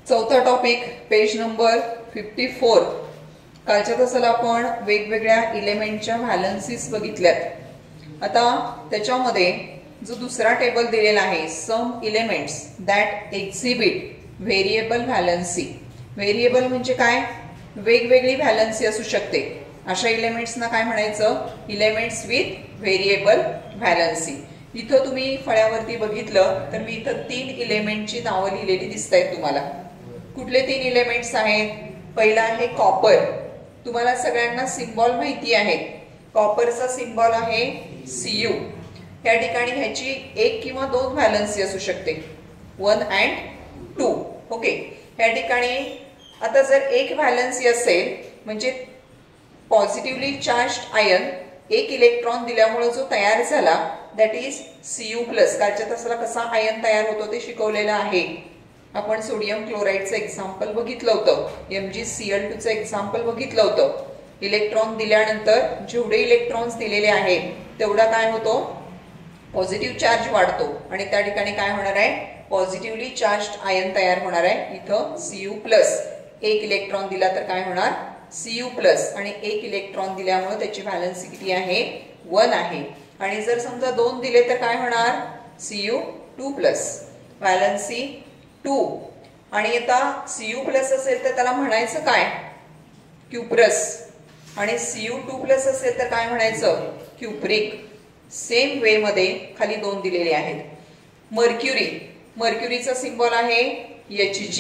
चौथा topic page number 54. कालच्या तासाला आपण वेगवेगळ्या इलेमेंटच्या व्हॅलन्सीज बघितल्यात. आता त्याच्यामध्ये जो दुसरा टेबल दिलेला आहे, some elements that exhibit variable valency. Variable म्हणजे काय? वेगवेगळी व्हॅलन्सी असू शकते. अशा इलेमेंट्सना काय म्हणायचं? Elements with variable valency. इथं तुम्ही फळ्यावरती बघितलं तर मी इथं 3 इलेमेंटची नावं लिहिलेली दिसत आहेत तुम्हाला. कुठले 3 इलेमेंट्स आहेत? पहिला आहे कॉपर. तुम्हाला सगळ्यांना सिम्बॉल माहिती आहे. कॉपरचा सिम्बॉल आहे Cu. या ठिकाणी ह्याची 1 किंवा 2 व्हॅलन्सी असू शकते, 1 and 2. ओके. या ठिकाणी आता जर 1 व्हॅलन्सी असेल म्हणजे पॉझिटिव्हली चार्ज्ड आयन 1 इलेक्ट्रॉन दिल्यामुळे जो तयार झाला दॅट इज Cu+. कालच्या तासाला कसा आयन तयार होतो ते शिकवलेलं आहे. आपण सोडियम क्लोराईडचं एक्झाम्पल बघितलं होतं, MgCl2चं एक्झाम्पल बघितलं होतं. इलेक्ट्रॉन दिल्यानंतर जेवढे इलेक्ट्रॉन्स दिलेले आहेत तेवढा काय होतो? पॉझिटिव्ह चार्ज वाढतो आणि त्या ठिकाणी काय होणार आहे? पॉझिटिव्हली चार्ज्ड आयन तयार होणार आहे. इथं Cu+. 1 इलेक्ट्रॉन दिला तर काय होणार? Cu+. आणि 1 इलेक्ट्रॉन दिल्यामुळे त्याची व्हॅलन्सी किती आहे? 1 आहे. आणि जर समजा 2 दिले तर काय होणार? Cu2+. व्हॅलन्सी 2. आणि आता Cu+ असेल तर त्याला म्हणायचं काय? क्युप्रस. आणि Cu2+ असेल तर काय म्हणायचं? क्युप्रिक. सेम वे मध्ये खाली 2 दिलेले आहेत. मर्क्युरी. मर्क्युरीचा सिम्बॉल आहे Hg.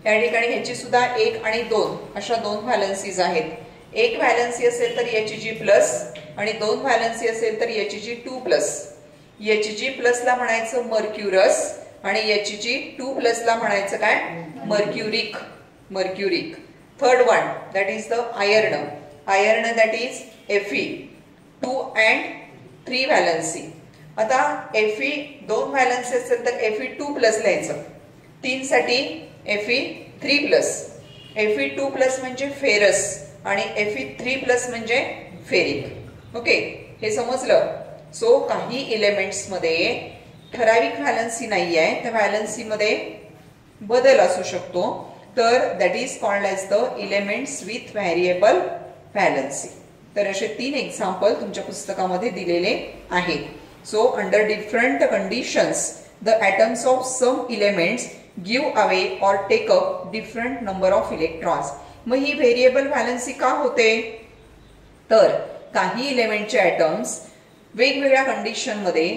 या ठिकाणी ह्याची सुद्धा 1 आणि 2 अशा 2 व्हॅलन्सीज आहेत. 1 व्हॅलन्सी असेल तर Hg+ आणि 2 व्हॅलन्सी असेल तर Hg2+. Hg+ ला म्हणायचं मर्क्युरस आणि Hg2+ ला म्हणायचं काय? Mercuric. Mercuric. Third one that is the iron. Iron that is Fe. 2 and 3 valency. आता Fe 2 व्हॅलन्सी असेल तर Fe2+ लिहायचं. 3 साठी Fe3+. Fe2+ म्हणजे फेरस आणि Fe3+ म्हणजे फेरिक. ओके, हे समजलं? सो काही इलेमेंट्स मध्ये ठराविक व्हॅलन्सी नाही आहे, त्या व्हॅलन्सी मध्ये बदल असू शकतो. तर that is called as the elements with variable valency. तर असे 3 एक्झाम्पल तुमच्या पुस्तकामध्ये दिलेले आहेत. So under different conditions the atoms of some elements give away or take up different number of electrons. मग ही व्हेरिएबल व्हॅलन्सी का होते? तर काही इलेमेंटचे ॲटम्स वेगवेगळ्या कंडिशन मध्ये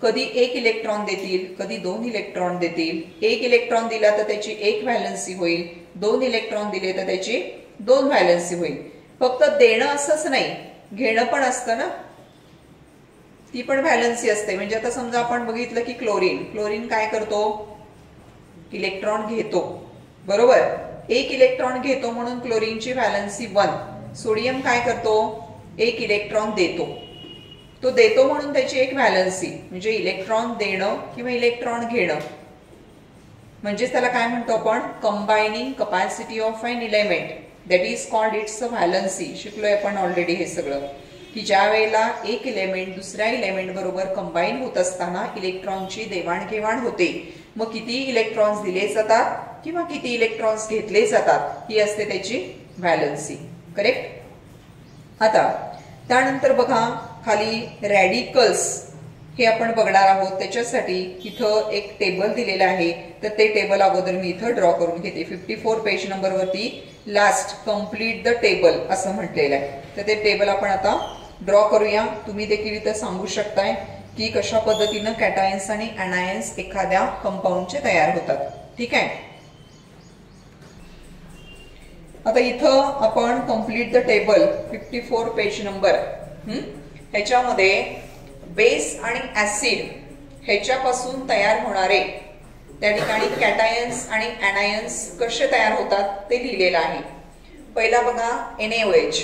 कधी 1 इलेक्ट्रॉन देतील, कधी 2 इलेक्ट्रॉन देतील. 1 इलेक्ट्रॉन दिला तर त्याची 1 व्हॅलन्सी होईल, 2 इलेक्ट्रॉन दिले तर त्याची 2 व्हॅलन्सी होईल. फक्त देणं असंच नाही, घेणं पण असतं ना, ती पण व्हॅलन्सी असते. म्हणजे आता समजा आपण बघितलं की क्लोरीन. क्लोरीन काय करतो? इलेक्ट्रॉन घेतो, बरोबर. 1 इलेक्ट्रॉन घेतो म्हणून क्लोरीनची व्हॅलन्सी 1. सोडियम काय करतो? 1 इलेक्ट्रॉन देतो. तो देतो म्हणून त्याची 1 व्हॅलन्सी. म्हणजे इलेक्ट्रॉन देणं किंवा इलेक्ट्रॉन घेणं म्हणजे त्याला काय म्हणतो आपण? Combining capacity of an element that is called it's a valency. शिकलोय आपण ऑलरेडी हे सगळं, की ज्या वेळेला 1 इलेमेंट दुसऱ्या इलेमेंट बरोबर कंबाईन होत असताना इलेक्ट्रॉनची देवाणघेवाण होते. मग किती इलेक्ट्रॉन्स दिले जातात किंवा किती इलेक्ट्रॉन्स घेतले जातात ही असते त्याची व्हॅलन्सी. करेक्ट. आता त्यानंतर बघा खाली रॅडिकल्स हे आपण बघणार आहोत. त्याच्यासाठी इथं एक टेबल दिलेलं आहे, तर ते टेबल अगोदर मी इथं ड्रॉ करून घेते. 54 पेज नंबर वरती लास्ट कंप्लीट द टेबल असं म्हटलेलं आहे. तर ते टेबल आपण आता ड्रॉ करूया. तुम्ही देखील इथं सांगू शकताय की कशा पद्धतीनं कॅटायन्स आणि अनायन्स एखाद्या कंपाऊंडचे तयार होतात. ठीक आहे. आता इथं आपण complete the table 54 page number ह्याच्यामध्ये बेस आणि ऍसिड ह्याच्यापासून तयार होणारे त्या ठिकाणी कॅटायन्स आणि अनायन्स कसे तयार होतात ते लिहिलेलं आहे. पहिला बघा NaOH.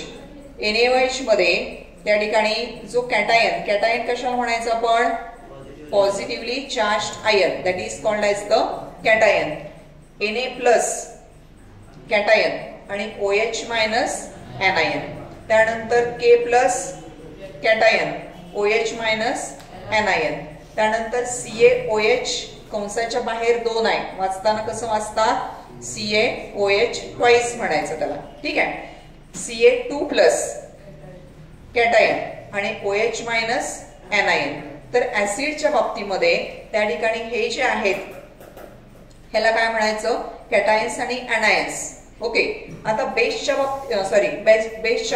NaOH मध्ये त्या ठिकाणी जो कॅटायन कशाला म्हणायचं आपण? Positively charged ion that is called as the cation. Na+ cation आणि OH- अनायन. त्यानंतर K+ कॅटायन, OH- अनायन. त्यानंतर CaOH कंसाच्या बाहेर 2 आहे, वाचताना कसं वाचतात CaOH ट्वाइस म्हणायचं त्याला. ठीक आहे. Ca2 प्लस कॅटायन आणि OH मायनस एनायन. तर ऍसिडच्या बाबतीमध्ये त्या ठिकाणी हे जे आहेत ह्याला काय म्हणायचं कॅटायन्स आणि एनायन्स. ओके. आता बेसच्या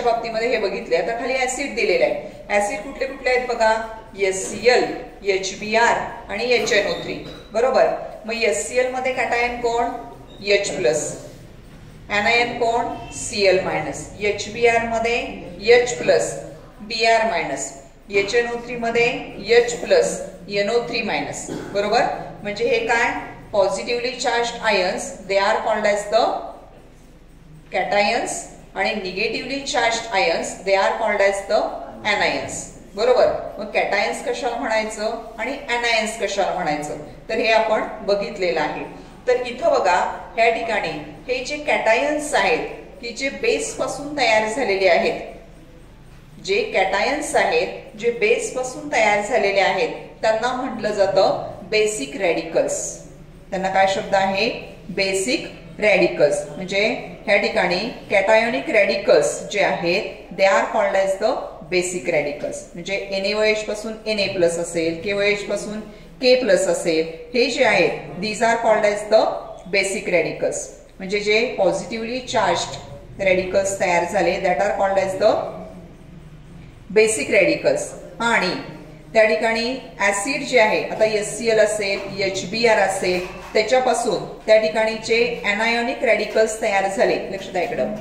बाबतीमध्ये हे बघितले. आता खाली ऍसिड दिलेले आहे. ऍसिड कुठले कुठले आहेत बघा HCl, HBr आणि HNO3. बरोबर. मग HCl मध्ये कॅटायन कोण H प्लस, एनायन कोण Cl मायनस, HBr मध्ये H plus Br minus, HNO3 मध्ये H प्लस NO3 मायनस. बरोबर. म्हणजे हे काय positively charged ions they are called as the cations आणि negatively charged ions they are called as the anions. बरोबर. मग कॅटायन्स कशाला म्हणायचं आणि एनायन्स कशाला म्हणायचं तर हे आपण बघितलेलं आहे. तर इथं बघा ह्या ठिकाणी हे जे कॅटायन्स आहेत की जे बेस पासून तयार झालेले आहेत, जे कॅटायन्स आहेत जे बेस पासून तयार झालेले आहेत त्यांना म्हटलं जातं बेसिक रॅडिकल्स. त्यांना काय शब्द आहे बेसिक रॅडिकल्स. म्हणजे ह्या ठिकाणी कॅटायोनिक रॅडिकल्स जे आहेत they are called as the basic radicals. म्हणजे NaOH पासून Na प्लस असेल, KOH पासून K प्लस असेल, हे जे आहेत these are called as the basic radicals. म्हणजे जे पॉझिटिव्हली चार्ज्ड रॅडिकल्स तयार झाले that are called as the basic radicals. आणि त्या ठिकाणी ऍसिड जे आहे आता HCl असेल, HBr असेल, त्याच्यापासून त्या ठिकाणी जे एनायोनिक रॅडिकल्स तयार झाले. लक्ष द्या इकडं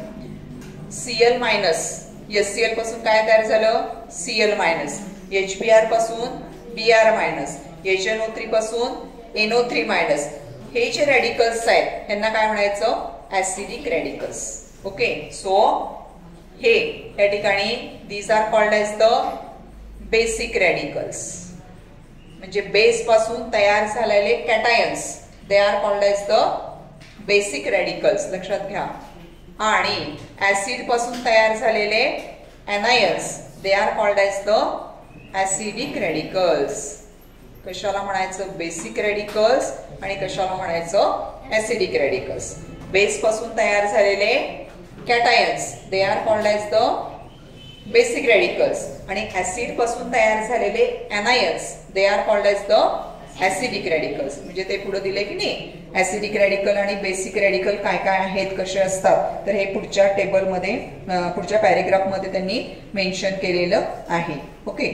Cl मायनस, HCl पासून काय तयार झालं Cl मायनस, HBr पासून Br मायनस, HNO3 पासून NO3 मायनस. हे जे रॅडिकल्स आहेत त्यांना काय म्हणायचं ऍसिडिक रॅडिकल्स. ओके. सो हे या ठिकाणी these are called as the basic radicals. म्हणजे बेस पासून तयार झालेले cations they are called as the basic radicals. लक्षात घ्या. आणि ऍसिड पासून तयार झालेले anions they are called as the acidic radicals. कशाला म्हणायचं बेसिक रॅडिकल्स आणि कशाला म्हणायचं ऍसिडिक रॅडिकल्स. बेस पासून तयार झालेले cations they are called as the basic radicals आणि ऍसिड पासून तयार झालेले anions they are called as the acidic radicals. म्हणजे ते पुढे दिले की नाही ऍसिडिक रॅडिकल आणि बेसिक रॅडिकल काय काय आहेत कसे असतात तर हे पुढच्या टेबलमध्ये पुढच्या पॅरेग्राफ मध्ये त्यांनी मेन्शन केलेलं आहे. ओके.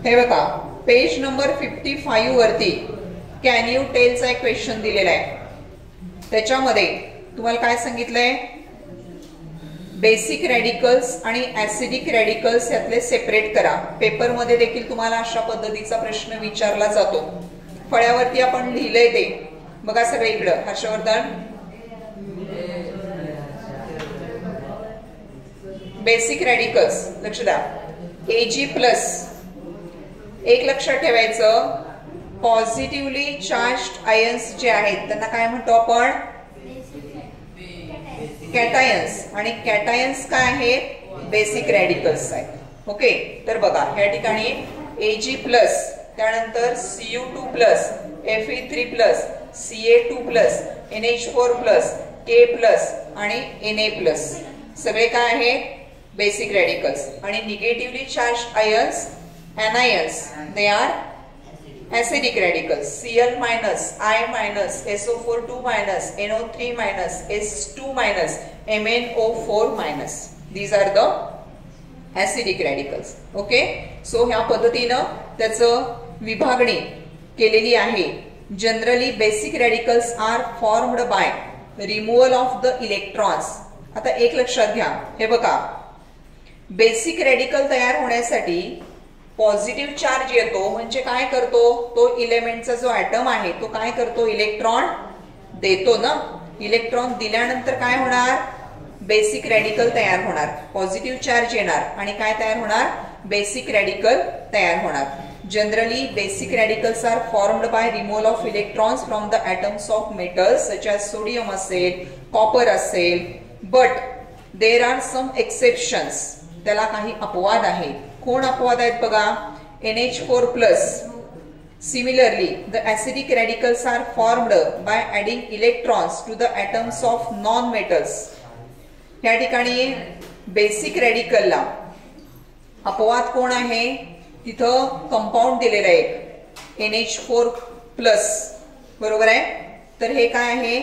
हे बघा पेज नंबर 55 वरती कॅन यू टेलचा एक क्वेश्चन दिलेला आहे. त्याच्यामध्ये तुम्हाला काय सांगितलंय बेसिक रॅडिकल्स आणि ऍसिडिक रॅडिकल्स यातले सेपरेट करा. पेपर मध्ये देखील तुम्हाला अशा पद्धतीचा प्रश्न विचारला जातो. फळ्यावरती आपण लिहिलंय ते बघा सगळे इकडं. हर्षवर्धन बेसिक रॅडिकल्स लक्ष द्या Ag प्लस. एक लक्षात ठेवायचं पॉझिटिव्हली चार्ज्ड आयन्स जे आहेत त्यांना काय म्हणतो आपण कॅटायन्स. आणि कॅटायन्स काय आहेत बेसिक रॅडिकल्स आहेत. ओके. तर बघा या ठिकाणी Ag प्लस, त्यानंतर Cu2 plus, Fe3 plus, Ca2 plus, NH4 plus, K plus आणि Na प्लस सगळे काय आहेत बेसिक रॅडिकल्स. आणि negatively charged ions anions they are acidic radicals. Cl minus, I minus, SO4 minus, NO3 minus, S2 minus, MnO4 minus. These are the acidic radicals. Okay. So ह्या पद्धतीनं त्याचं विभागणी केलेली आहे. Generally basic radicals are formed by removal of the electrons. आता एक लक्षात घ्या हे बघा बेसिक रॅडिकल तयार होण्यासाठी पॉझिटिव्ह चार्ज येतो म्हणजे काय करतो तो इलेमेंटचा जो ऍटम आहे तो काय करतो इलेक्ट्रॉन देतो ना. इलेक्ट्रॉन दिल्यानंतर काय होणार बेसिक रॅडिकल तयार होणार. पॉझिटिव्ह चार्ज येणार आणि काय तयार होणार बेसिक रॅडिकल तयार होणार. Generally basic radicals are formed by removal of electrons from the atoms of metals such as sodium असेल कॉपर असेल. But there are some exceptions. त्याला काही अपवाद आहेत. कोण अपवाद आहेत बघा NH4 plus Similarly, the acidic radicals are formed by adding electrons to the atoms of non-metals. या ठिकाणी बेसिक रॅडिकलला अपवाद कोण आहे? तिथं कंपाऊंड दिलेलं आहे NH4+, बरोबर आहे. तर हे काय आहे?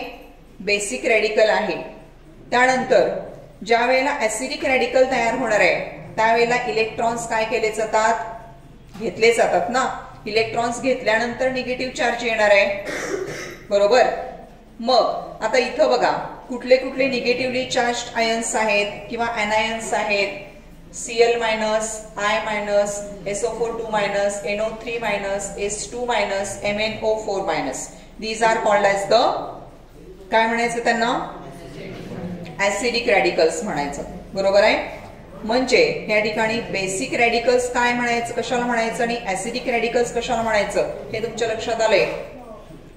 बेसिक रॅडिकल आहे. त्यानंतर ज्या वेळेला ऍसिडिक रॅडिकल तयार होणार आहे त्यावेळेला इलेक्ट्रॉन्स काय केले जातात? घेतले जातात ना. इलेक्ट्रॉन्स घेतल्यानंतर निगेटिव्ह चार्ज येणार आहे, बरोबर. मग आता इथं बघा कुठले कुठले निगेटिव्हली चार्ज आयन्स आहेत किंवा एनायन्स आहेत. Cl-, I-, SO4 2-, NO3-, S2-, MnO4-. These are called as the, काय म्हणायचं त्यांना? ऍसिडिक रॅडिकल्स म्हणायचं, बरोबर आहे. म्हणजे या ठिकाणी बेसिक रॅडिकल्स काय म्हणायचं, कशाला म्हणायचं, आणि ऍसिडिक रॅडिकल्स कशाला म्हणायचं हे तुमच्या लक्षात आलंय?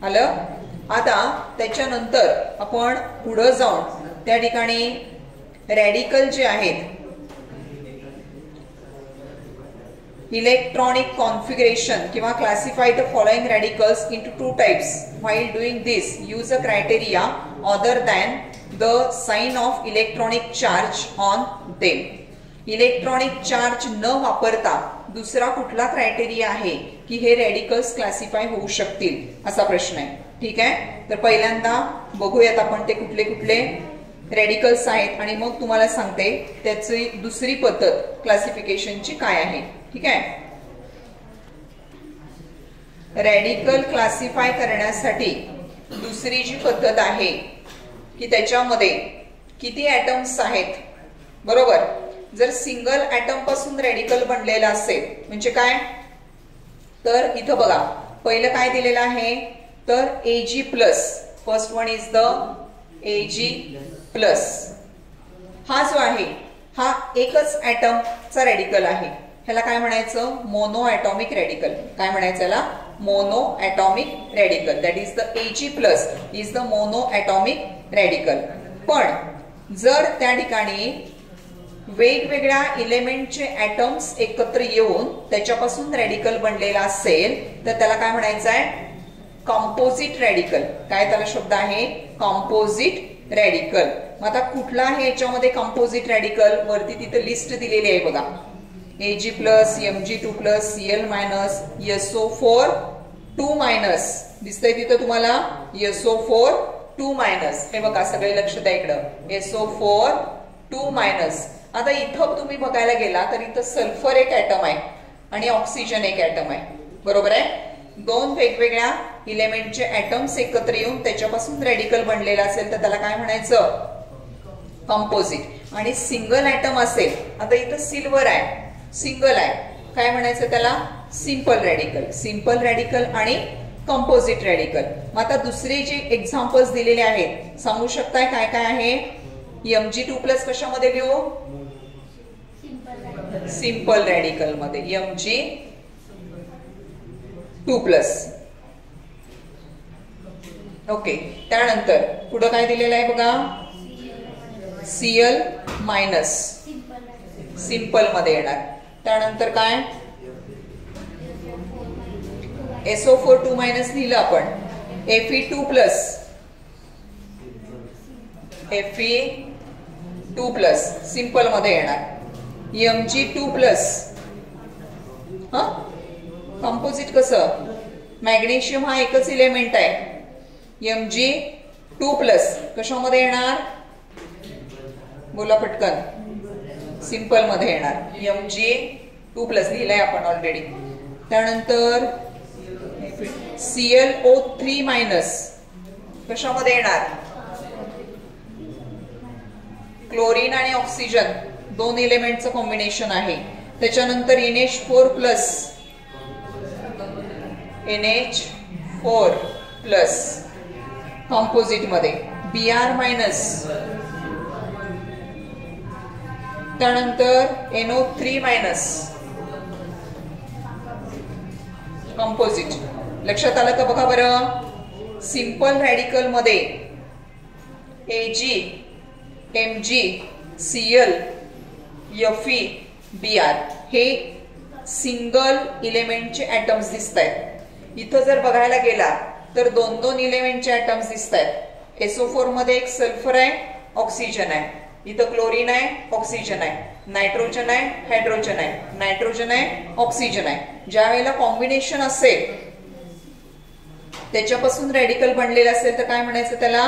आलं. आता त्याच्यानंतर आपण पुढे जाऊन त्या ठिकाणी रॅडिकल जे आहेत, इलेक्ट्रॉनिक कॉन्फिगरेशन किंवा classify the following radicals into 2 types. While doing this use a criteria other than the sign of electronic charge on them. Electronic charge न वापरता दुसरा कुठला क्रायटेरिया आहे की हे रॅडिकल्स क्लासिफाय होऊ शकतील, असा प्रश्न आहे. ठीक आहे. तर पहिल्यांदा बघूयात आपण ते कुठले कुठले रॅडिकल्स आहेत आणि मग तुम्हाला सांगते त्याची दुसरी पद्धत क्लासिफिकेशनची काय आहे. ठीक आहे. रॅडिकल क्लासिफाय करण्यासाठी दुसरी जी पद्धत आहे की त्याच्यामध्ये किती ॲटम्स आहेत, बरोबर. जर सिंगल ॲटम पासून रॅडिकल बनलेला असेल म्हणजे काय, तर इथं बघा पहिलं काय दिलेलं आहे, तर Ag+. First one is the Ag+. हा जो आहे हा एकच ॲटमचा रॅडिकल आहे. ह्याला काय म्हणायचं? Mono atomic radical. काय म्हणायचं याला? Mono atomic radical. That is the Ag+ is the mono atomic radical. पण जर त्या ठिकाणी वेगवेगळ्या इलेमेंटचे ॲटम्स एकत्र येऊन त्याच्यापासून रॅडिकल बनलेला असेल तर त्याला काय म्हणायचं आहे? Composite radical. काय त्याला शब्द आहे? Composite radical. मग आता कुठला आहे याच्यामध्ये कंपोजिट रॅडिकल? वरती तिथे लिस्ट दिलेली आहे बघा. Ag+, Mg2+, Cl-, SO4 2-. दिसतंय तिथं तुम्हाला SO4 2-. हे बघा सगळे लक्ष द्या इकडं. SO4 2-. आता इथं तुम्ही बघायला गेला तर इथं सल्फर एक ॲटम आहे आणि ऑक्सिजन एक ॲटम आहे, बरोबर आहे. दोन वेगवेगळ्या इलेमेंटचे ॲटम्स एकत्र येऊन त्याच्यापासून रॅडिकल बनलेला असेल तर त्याला काय म्हणायचं? कंपोजिट. आणि सिंगल ॲटम असेल, आता इथं सिल्वर आहे, सिंगल आहे, काय म्हणायचं त्याला? Simple radical. सिंपल रॅडिकल आणि कंपोजिट रॅडिकल. मग आता दुसरे जे एक्झाम्पल्स दिलेले आहेत सांगू शकताय काय काय आहे? Mg2+ कशामध्ये लिहू? सिंपल रॅडिकल मध्ये Mg2+. ओके. त्यानंतर पुढे काय दिलेलं आहे बघा? Cl- सिंपल मध्ये येणार. त्यानंतर काय? SO4 2- लिहिलं आपण. Fe2+, Fe2+ सिंपल मध्ये येणार. Mg2+, हा कंपोजिट कसं? मॅग्नेशियम हा एकच इलेमेंट आहे. Mg2+ कशामध्ये येणार? बोला पटकन. सिंपल मध्ये येणार. Mg2+ लिहिलंय आपण ऑलरेडी. त्यानंतर ClO3- कशामध्ये येणार? क्लोरीन आणि ऑक्सिजन दोन एलिमेंटचं कॉम्बिनेशन आहे. त्याच्यानंतर NH4+, कंपोजिट मध्ये. Br-, त्यानंतर NO3- कंपोजिट. लक्षात आलं का बघा बरं? सिंपल रॅडिकल मध्ये Ag, Mg, Cl, Fe, Br हे सिंगल इलेमेंटचे ॲटम्स दिसत आहेत. इथं जर बघायला गेला तर 2-2 इलेमेंटचे ऍटम्स दिसत आहेत. SO4 मध्ये एक सल्फर आहे, ऑक्सिजन आहे, इथं क्लोरीन आहे, ऑक्सिजन आहे, नायट्रोजन आहे, हायड्रोजन आहे, नायट्रोजन आहे, ऑक्सिजन आहे. ज्या वेळेला कॉम्बिनेशन असेल, त्याच्यापासून रेडिकल बनलेलं असेल तर काय म्हणायचं त्याला?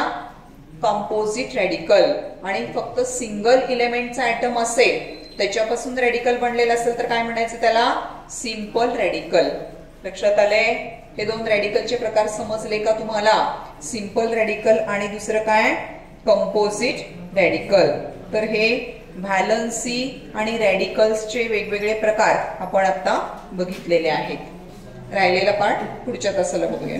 Composite radical. आणि फक्त सिंगल इलेमेंटचा ऍटम असेल, त्याच्यापासून रेडिकल बनलेलं असेल तर काय म्हणायचं त्याला? Simple radical. लक्षात आले? हे 2 रेडिकलचे प्रकार समजले का तुम्हाला? सिंपल रेडिकल आणि दुसरं काय? Composite radical. तर हे व्हॅलन्सी आणि रेडिकल्सचे वेगवेगळे प्रकार आपण आता बघितलेले आहेत. राहिलेला पाठ पुढच्या तासाला बघूया.